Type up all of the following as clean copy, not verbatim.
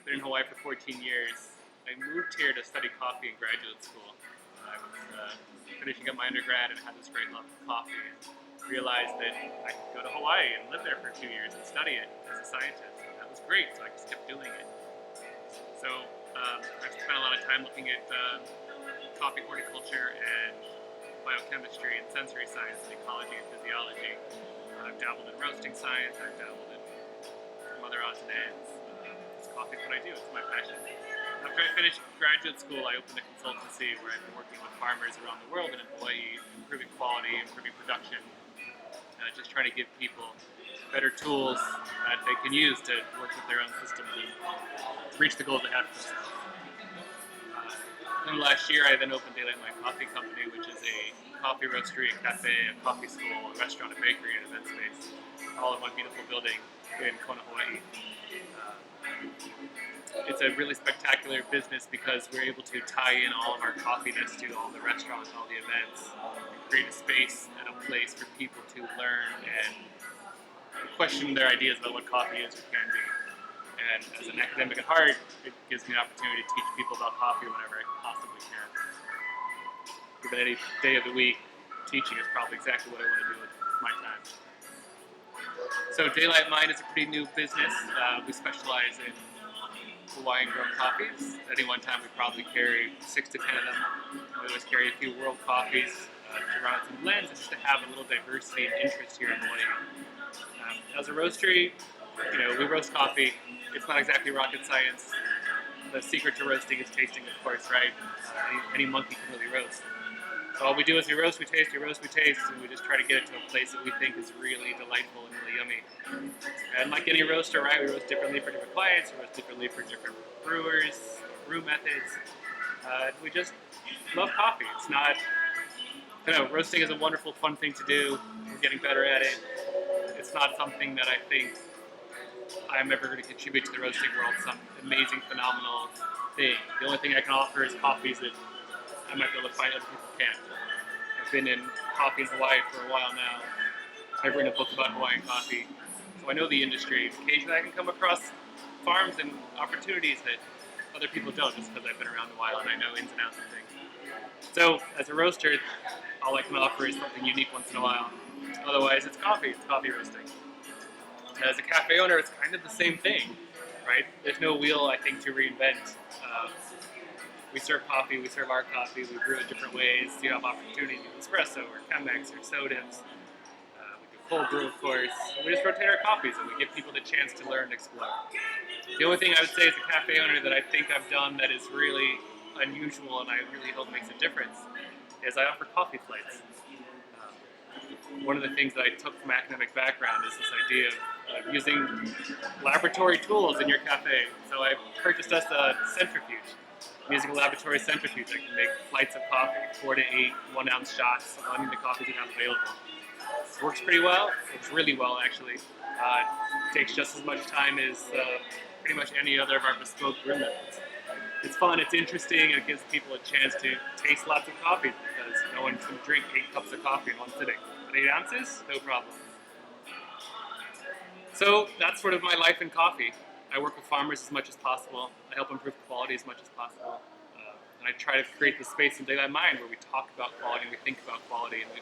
I've been in Hawaii for 14 years. I moved here to study coffee in graduate school. I was finishing up my undergrad and had this great love of coffee and realized that I could go to Hawaii and live there for 2 years and study it as a scientist. And that was great, so I just kept doing it. So I've spent a lot of time looking at coffee horticulture and biochemistry and sensory science and ecology and physiology. I've dabbled in roasting science, I've dabbled in some other odds and ends. Coffee is what I do, it's my passion. After I finished graduate school, I opened a consultancy where I've been working with farmers around the world and in Hawaii, improving quality, improving production, just trying to give people better tools that they can use to work with their own systems and reach the goals they have for themselves. Then last year, I then opened Daylight Mind Coffee Company, which is a coffee roastery, a cafe, a coffee school, a restaurant, a bakery, and event space, all in one beautiful building in Kona, Hawaii. It's a really spectacular business because we're able to tie in all of our coffeeness to all the restaurants, all the events, and create a space and a place for people to learn and question their ideas about what coffee is or can be. And as an academic at heart, it gives me an opportunity to teach people about coffee whenever I possibly can. Given any day of the week, teaching is probably exactly what I want to do with my time. So Daylight Mind is a pretty new business. We specialize in Hawaiian grown coffees. At any one time we probably carry 6 to 10 of them. We always carry a few world coffees to run out some blends and just to have a little diversity and interest here in Hawaii. As a roastery, we roast coffee. It's not exactly rocket science. The secret to roasting is tasting, of course, right? Any monkey can really roast. So all we do is we roast, we taste, we roast, we taste, and we just try to get it to a place that we think is really delightful and really yummy. And like any roaster, right, we roast differently for different clients, we roast differently for different brewers, brew methods. We just love coffee. It's not, roasting is a wonderful, fun thing to do. We're getting better at it. It's not something that I think I'm ever going to contribute to the roasting world, some amazing, phenomenal thing. The only thing I can offer is coffees that I might be able to find other people can't. I've been in coffee in Hawaii for a while now. I've written a book about Hawaiian coffee, so I know the industry. Occasionally I can come across farms and opportunities that other people don't, just because I've been around a while and I know ins and outs of things. So as a roaster, all I can offer is something unique once in a while. Otherwise it's coffee roasting. As a cafe owner, it's kind of the same thing, right? There's no wheel, I think, to reinvent. We serve coffee, we serve our coffee, we brew it different ways. You have opportunities with espresso or Chemex or sodas. We do cold brew, of course. We just rotate our coffees and we give people the chance to learn and explore. The only thing I would say as a cafe owner that I think I've done that is really unusual and I really hope makes a difference is I offer coffee flights. One of the things that I took from my academic background is this idea of using laboratory tools in your cafe. So I purchased us a centrifuge. I'm using a laboratory centrifuge. I can make flights of coffee, 4 to 8 1-ounce shots of any of the coffees we have available. It works pretty well. It works really well, actually. It takes just as much time as pretty much any other of our bespoke brew methods. It's fun, it's interesting, and it gives people a chance to taste lots of coffee because no one can drink 8 cups of coffee in one sitting. But 8 ounces? No problem. So that's sort of my life in coffee. I work with farmers as much as possible. I help improve quality as much as possible. And I try to create this space in Daylight Mind where we talk about quality and we think about quality and we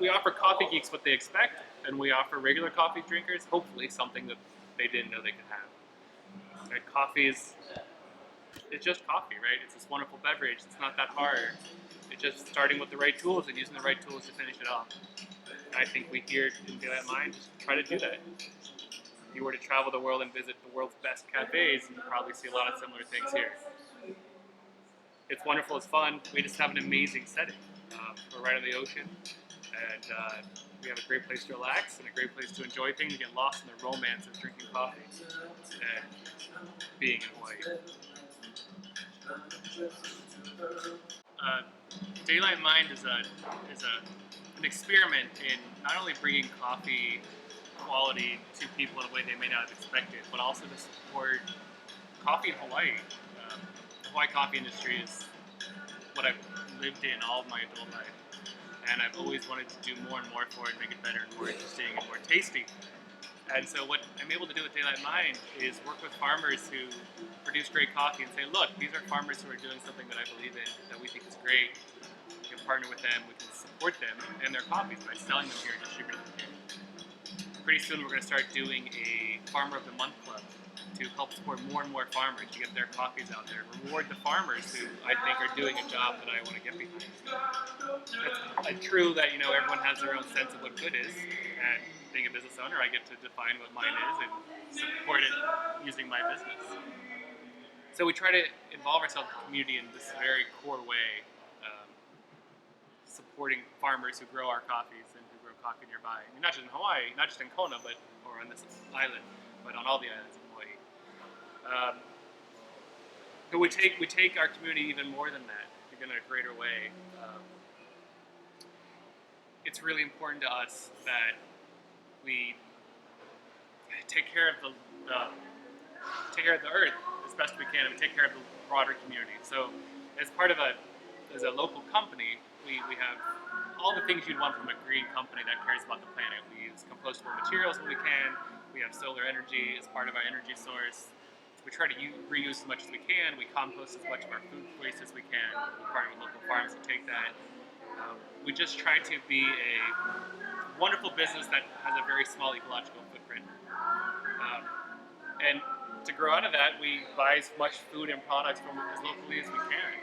offer coffee geeks what they expect, and we offer regular coffee drinkers, hopefully, something that they didn't know they could have. Right? Coffee it's just coffee, right? It's this wonderful beverage. It's not that hard. It's just starting with the right tools and using the right tools to finish it off. I think we here in Daylight Mind just try to do that. If you were to travel the world and visit the world's best cafes, you'd probably see a lot of similar things here. It's wonderful, it's fun. We just have an amazing setting. We're right on the ocean, and we have a great place to relax and a great place to enjoy things and get lost in the romance of drinking coffee and being in Hawaii. Daylight Mind is an experiment in not only bringing coffee quality to people in a way they may not have expected, but also to support coffee in Hawaii. The Hawaii coffee industry is what I've lived in all of my adult life, and I've always wanted to do more and more for it, make it better and more interesting and more tasty. And so what I'm able to do with Daylight Mind is work with farmers who produce great coffee and say, look, these are farmers who are doing something that I believe in, that we think is great. We can partner with them, we can support them and their coffees by selling them here and distributing them here. Pretty soon we're going to start doing a Farmer of the Month club to help support more and more farmers to get their coffees out there. Reward the farmers who I think are doing a job that I want to get behind. It's true that everyone has their own sense of what good is, and being a business owner, I get to define what mine is and support it using my business. So we try to involve ourselves in the community in this very core way, supporting farmers who grow our coffees and who grow coffee nearby. I mean, not just in Hawaii, not just in Kona, or on this island, but on all the islands of Hawaii. But we take our community even more than that, in a greater way. It's really important to us that we take care of the earth as best we can, and we take care of the broader community. So, as a local company, we have all the things you'd want from a green company that cares about the planet. We use compostable materials when we can. We have solar energy as part of our energy source. We try to reuse as much as we can. We compost as much of our food waste as we can. We partner with local farms to take that. We just try to be a wonderful business that has a very small ecological footprint. And to grow out of that, we buy as much food and products from as locally as we can.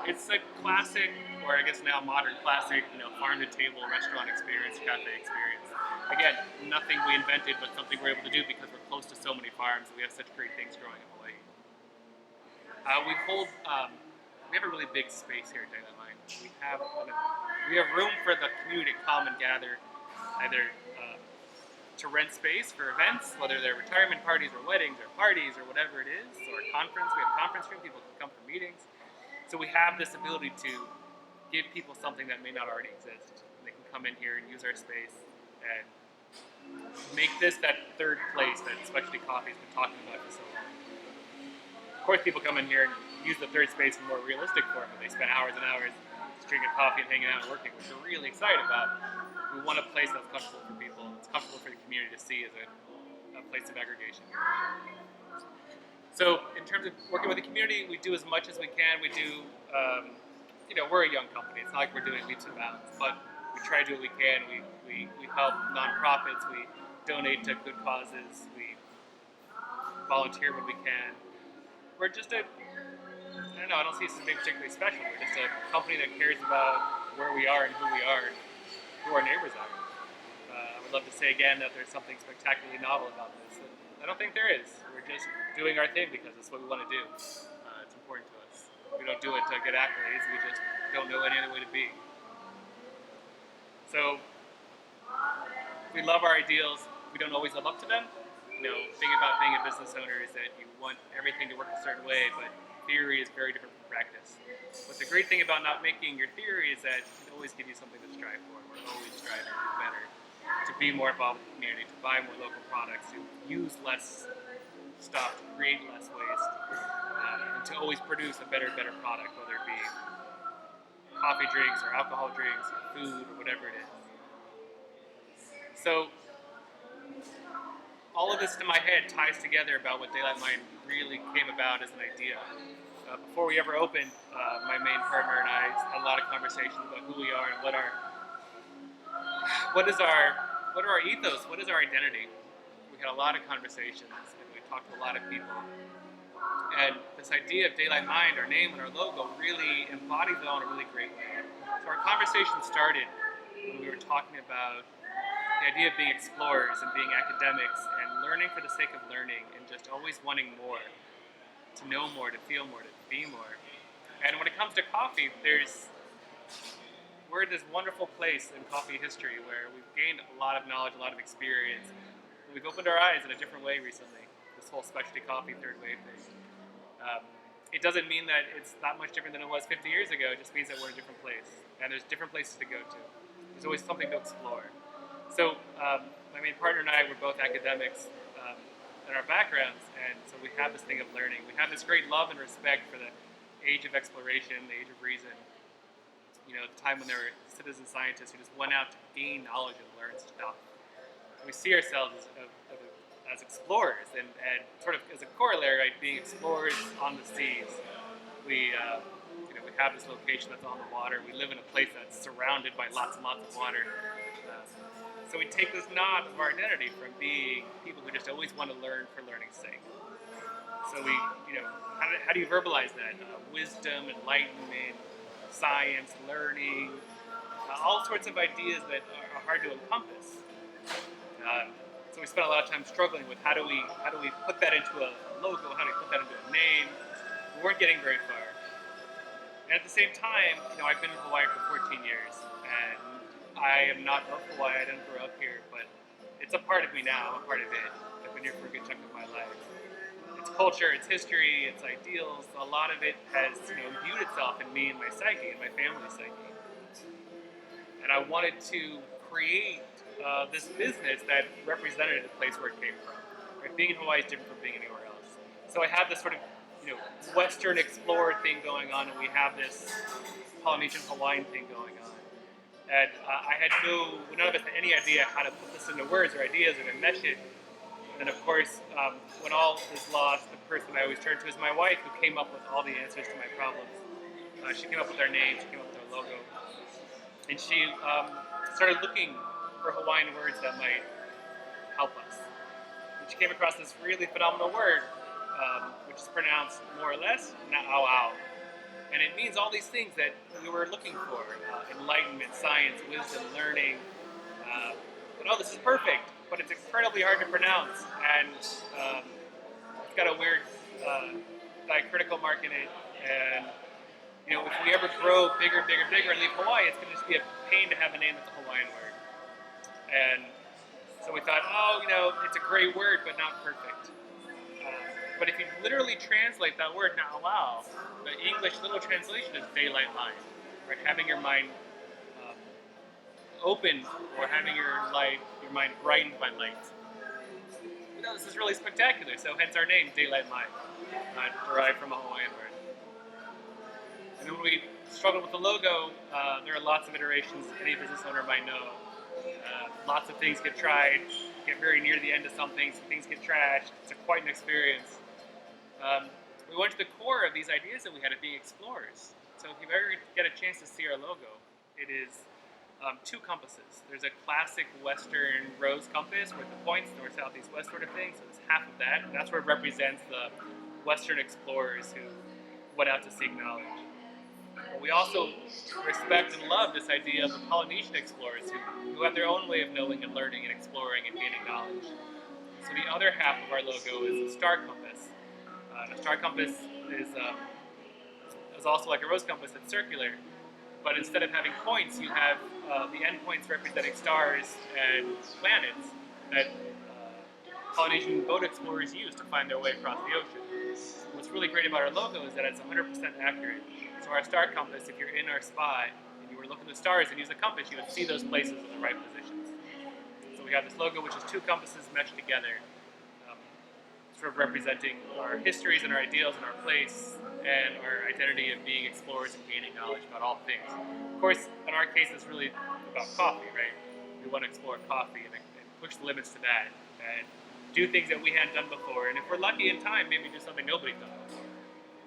It's a classic, or I guess now modern classic, farm-to-table restaurant experience, cafe experience. Again, nothing we invented, but something we're able to do because we're close to so many farms and we have such great things growing in Hawaii. We have a really big space here at Daylight Mind. We have room for the community to come and gather, either to rent space for events, whether they're retirement parties or weddings or parties or whatever it is, or a conference. We have a conference room, people can come for meetings. So we have this ability to give people something that may not already exist. They can come in here and use our space and make this that third place that specialty coffee has been talking about for so long. Of course, people come in here and use the third space in more realistic form, but they spend hours and hours just drinking coffee and hanging out and working, which we're really excited about. We want a place that's comfortable for people. It's comfortable for the community to see as a place of aggregation. So in terms of working with the community, we do as much as we can. We do, we're a young company. It's not like we're doing leaps and bounds, but we try to do what we can. We help nonprofits. We donate to good causes. We volunteer when we can. We're just I don't see something particularly special. We're just a company that cares about where we are and who we are and who our neighbors are. I would love to say again that there's something spectacularly novel about this. I don't think there is. We're just doing our thing because it's what we want to do. It's important to us. We don't do it to get accolades. We just don't know any other way to be. So we love our ideals. We don't always live up to them. Thing about being a business owner is that you want everything to work a certain way, but theory is very different from practice. But the great thing about not making your theory is that it always gives you something to strive for. We're always striving to be better, to be more involved with the community, to buy more local products, to use less stuff, to create less waste, and to always produce a better product, whether it be coffee drinks or alcohol drinks or food or whatever it is. So all of this in my head ties together about what Daylight Mind really came about as an idea. Before we ever opened, my main partner and I had a lot of conversations about who we are and what are our ethos, what is our identity. We had a lot of conversations and we talked to a lot of people. And this idea of Daylight Mind, our name and our logo, really embodies it all in a really great way. So our conversation started when we were talking about the idea of being explorers and being academics and learning for the sake of learning and just always wanting more, to know more, to feel more, to be more. And when it comes to coffee, we're at this wonderful place in coffee history where we've gained a lot of knowledge, a lot of experience. We've opened our eyes in a different way recently, this whole specialty coffee third wave thing. It doesn't mean that it's that much different than it was 50 years ago. It just means that we're in a different place. And there's different places to go to. There's always something to explore. So my main partner and I were both academics in our backgrounds, and so we have this thing of learning. We have this great love and respect for the age of exploration, the age of reason. The time when there were citizen scientists who just went out to gain knowledge and learn stuff. we see ourselves as explorers, and sort of as a corollary, right, being explorers on the seas. We have this location that's on the water. We live in a place that's surrounded by lots and lots of water. So we take this nod of our identity from being people who just always want to learn for learning's sake. So how do you verbalize that? Wisdom, enlightenment, science, learning, all sorts of ideas that are hard to encompass. So we spent a lot of time struggling with how do we put that into a logo, how do we put that into a name. We weren't getting very far. And at the same time, I've been in Hawaii for 14 years, and I am not of Hawaii. I didn't grow up here, but it's a part of me now. I'm a part of it. I've been here for a good chunk of my life. Its culture, its history, its ideals, a lot of it has imbued itself in me and my psyche, and my family's psyche. And I wanted to create this business that represented the place where it came from. Right? Being in Hawaii is different from being anywhere else. So I have this sort of Western explorer thing going on, and we have this Polynesian Hawaiian thing going on. And none of us had any idea how to put this into words or ideas or to mesh it. And of course, when all is lost, the person I always turn to is my wife, who came up with all the answers to my problems. She came up with our name, she came up with our logo. And she started looking for Hawaiian words that might help us. And she came across this really phenomenal word, which is pronounced more or less na'auau. And it means all these things that we were looking for: enlightenment, science, wisdom, learning. This is perfect, but it's incredibly hard to pronounce, and it's got a weird diacritical mark in it. And if we ever grow bigger and leave Hawaii, it's going to just be a pain to have a name that's a Hawaiian word. And so we thought, it's a great word, but not perfect. But if you literally translate that word na'auau, the English literal translation is daylight mind, right? Having your mind open, or having your mind brightened by light. This is really spectacular. So hence our name, Daylight Mind, derived from a Hawaiian word. And then when we struggled with the logo, there are lots of iterations any business owner might know. Lots of things get tried, get very near the end of something, some things get trashed. It's quite an experience. We went to the core of these ideas that we had of being explorers. So if you ever get a chance to see our logo, it is two compasses. There's a classic Western rose compass with the points, north, south, east, west sort of thing. So it's half of that, and that's what represents the Western explorers who went out to seek knowledge. But we also respect and love this idea of the Polynesian explorers who have their own way of knowing and learning and exploring and gaining knowledge. So the other half of our logo is a star compass. A star compass is also like a rose compass that's circular, but instead of having points, you have the endpoints representing stars and planets that Polynesian boat explorers use to find their way across the ocean. What's really great about our logo is that it's 100% accurate. So our star compass, if you're in our spot and you were looking at the stars and use a compass, you would see those places in the right positions. So we have this logo, which is two compasses meshed together, sort of representing our histories and our ideals and our place and our identity of being explorers and gaining knowledge about all things. Of course, in our case, it's really about coffee, right? We want to explore coffee and push the limits to that and do things that we hadn't done before. And if we're lucky in time, maybe do something nobody's done before.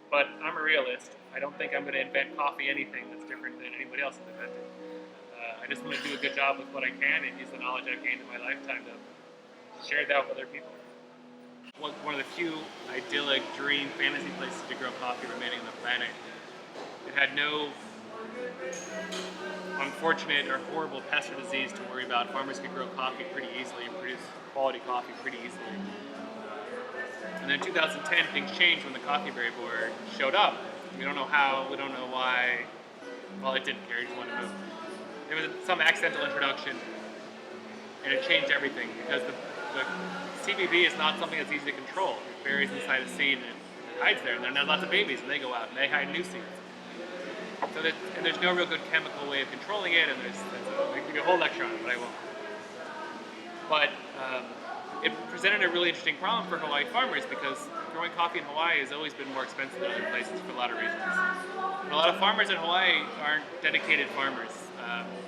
But I'm a realist. I don't think I'm going to invent coffee anything that's different than anybody else has invented. I just want to do a good job with what I can and use the knowledge I've gained in my lifetime to share that with other people. One of the few idyllic, dream, fantasy places to grow coffee remaining on the planet. It had no unfortunate or horrible pest or disease to worry about. Farmers could grow coffee pretty easily and produce quality coffee pretty easily. And then in 2010, things changed when the Coffee Berry Board showed up. We don't know how, we don't know why. Well, it didn't care, it just wanted to move. There was some accidental introduction, and it changed everything because the CBB is not something that's easy to control. It buries inside a seed and it hides there, and then there's lots of babies, and they go out and they hide new seeds. So there's no real good chemical way of controlling it, and I can give you a whole lecture on it, but I won't. But it presented a really interesting problem for Hawaii farmers because growing coffee in Hawaii has always been more expensive than other places for a lot of reasons. And a lot of farmers in Hawaii aren't dedicated farmers.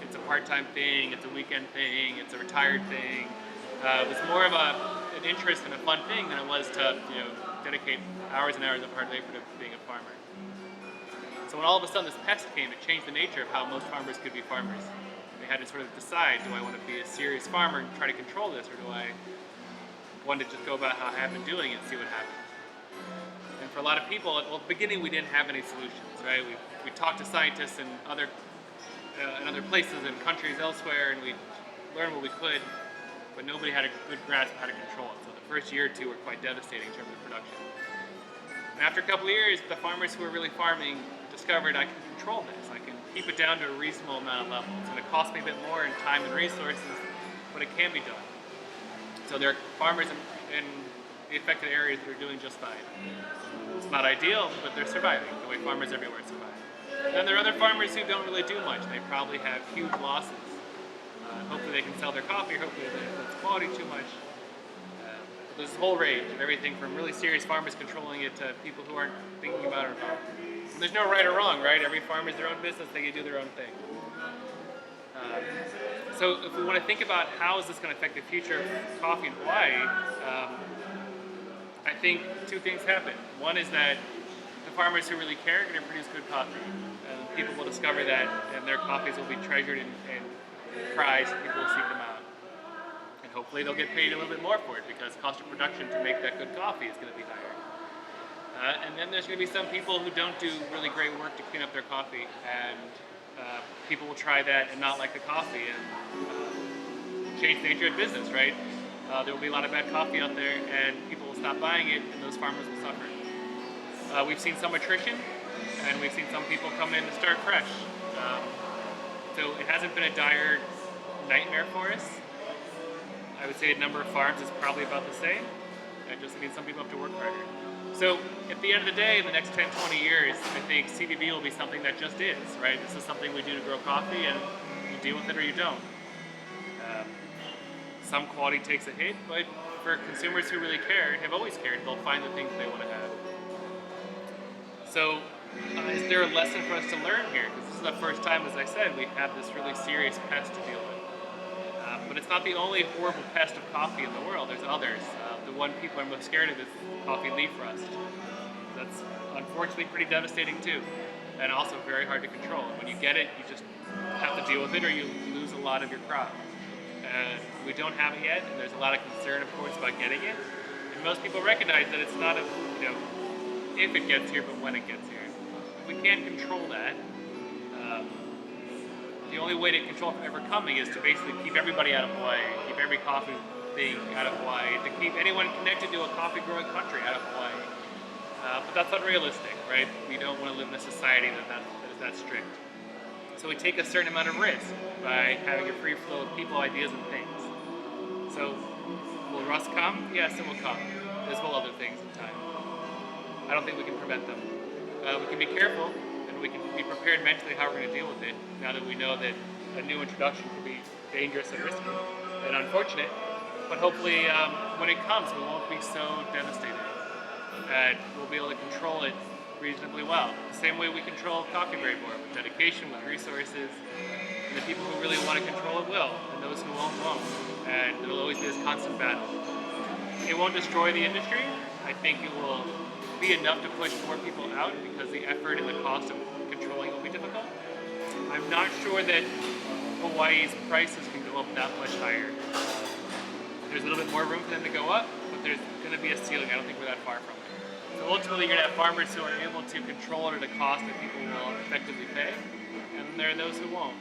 It's a part-time thing, it's a weekend thing, it's a retired thing. It was more of an interest and a fun thing than it was to dedicate hours and hours of hard labor to being a farmer. So when all of a sudden this pest came, it changed the nature of how most farmers could be farmers. They had to sort of decide: do I want to be a serious farmer and try to control this, or do I want to just go about how I have been doing it and see what happens? And for a lot of people, well, at the beginning we didn't have any solutions, right? We talked to scientists in other places and countries elsewhere, and we learned what we could, but nobody had a good grasp of how to control it. So the first year or two were quite devastating in terms of production. And after a couple of years, the farmers who were really farming discovered: I can control this. I can keep it down to a reasonable amount of level. It's going to cost me a bit more in time and resources, but it can be done. So there are farmers in the affected areas that are doing just fine. It's not ideal, but they're surviving the way farmers everywhere survive. Then there are other farmers who don't really do much. They probably have huge losses. Hopefully they can sell their coffee, hopefully they don't influence quality too much. There's a whole range of everything from really serious farmers controlling it to people who aren't thinking about it at all. And there's no right or wrong, right? Every farmer is their own business, they do their own thing. So if we want to think about how is this going to affect the future of coffee in Hawaii, I think two things happen. One is that the farmers who really care are going to produce good coffee. And people will discover that, and their coffees will be treasured and prized, and people will seek them out. And hopefully they'll get paid a little bit more for it, because cost of production to make that good coffee is going to be higher. And then there's going to be some people who don't do really great work to clean up their coffee, and people will try that and not like the coffee and change the nature of business, right? There will be a lot of bad coffee out there, and people will stop buying it, and those farmers will suffer. We've seen some attrition, and we've seen some people come in and start fresh. So it hasn't been a dire nightmare for us. I would say the number of farms is probably about the same. That just means some people have to work harder. So at the end of the day, in the next 10, 20 years, I think CBB will be something that just is, right? This is something we do to grow coffee, and you deal with it or you don't. Some quality takes a hit, but for consumers who really care and have always cared, they'll find the things they want to have. So is there a lesson for us to learn here? Because this is the first time, as I said, we have this really serious pest to deal with. But it's not the only horrible pest of coffee in the world. There's others. The one people are most scared of is coffee leaf rust. That's unfortunately pretty devastating too, and also very hard to control. When you get it, you just have to deal with it, or you lose a lot of your crop. And we don't have it yet, and there's a lot of concern, of course, about getting it. And most people recognize that it's not if it gets here, but when it gets here. We can't control that. The only way to control it from ever coming is to basically keep everybody out of Hawaii, keep every coffee thing out of Hawaii, to keep anyone connected to a coffee growing country out of Hawaii. But that's unrealistic, right? We don't want to live in a society that is that strict. So we take a certain amount of risk by having a free flow of people, ideas, and things. So will rust come? Yes, it will come, as will other things in time. I don't think we can prevent them. We can be careful, and we can be prepared mentally how we're going to deal with it, now that we know that a new introduction can be dangerous and risky and unfortunate. But hopefully when it comes, we won't be so devastated, and we'll be able to control it reasonably well. The same way we control coffee berry board, with dedication, with resources. And the people who really want to control it will, and those who won't. And it'll always be this constant battle. It won't destroy the industry. I think it will be enough to push more people out, because the effort and the cost of controlling will be difficult. I'm not sure that Hawaii's prices can go up that much higher. There's a little bit more room for them to go up, but there's going to be a ceiling. I don't think we're that far from it. So ultimately, you're going to have farmers who are able to control it at a cost that people will effectively pay, and then there are those who won't.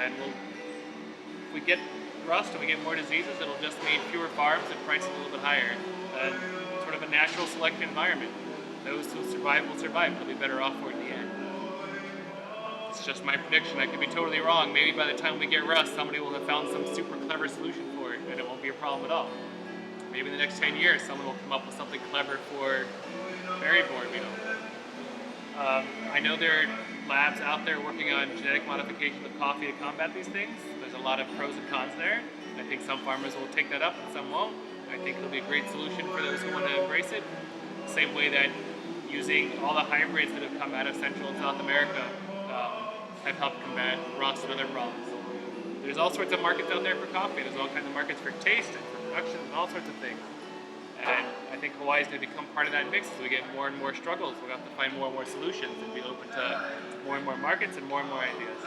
And if we get rust and we get more diseases, it'll just mean fewer farms and prices a little bit higher. And sort of a natural selection environment. Those who survive will survive. They'll be better off for it in the end. It's just my prediction. I could be totally wrong. Maybe by the time we get rust, somebody will have found some super clever solution for it, and it won't be a problem at all. Maybe in the next 10 years, someone will come up with something clever for berry board. I know there are labs out there working on genetic modification of coffee to combat these things. There's a lot of pros and cons there. I think some farmers will take that up and some won't. I think it'll be a great solution for those who want to embrace it. Same way that using all the hybrids that have come out of Central and South America have helped combat rust and other problems. there's all sorts of markets out there for coffee. There's all kinds of markets for taste and for production and all sorts of things. And I think Hawaii is going to become part of that mix as we get more and more struggles. We'll have to find more and more solutions and be open to more and more markets and more ideas.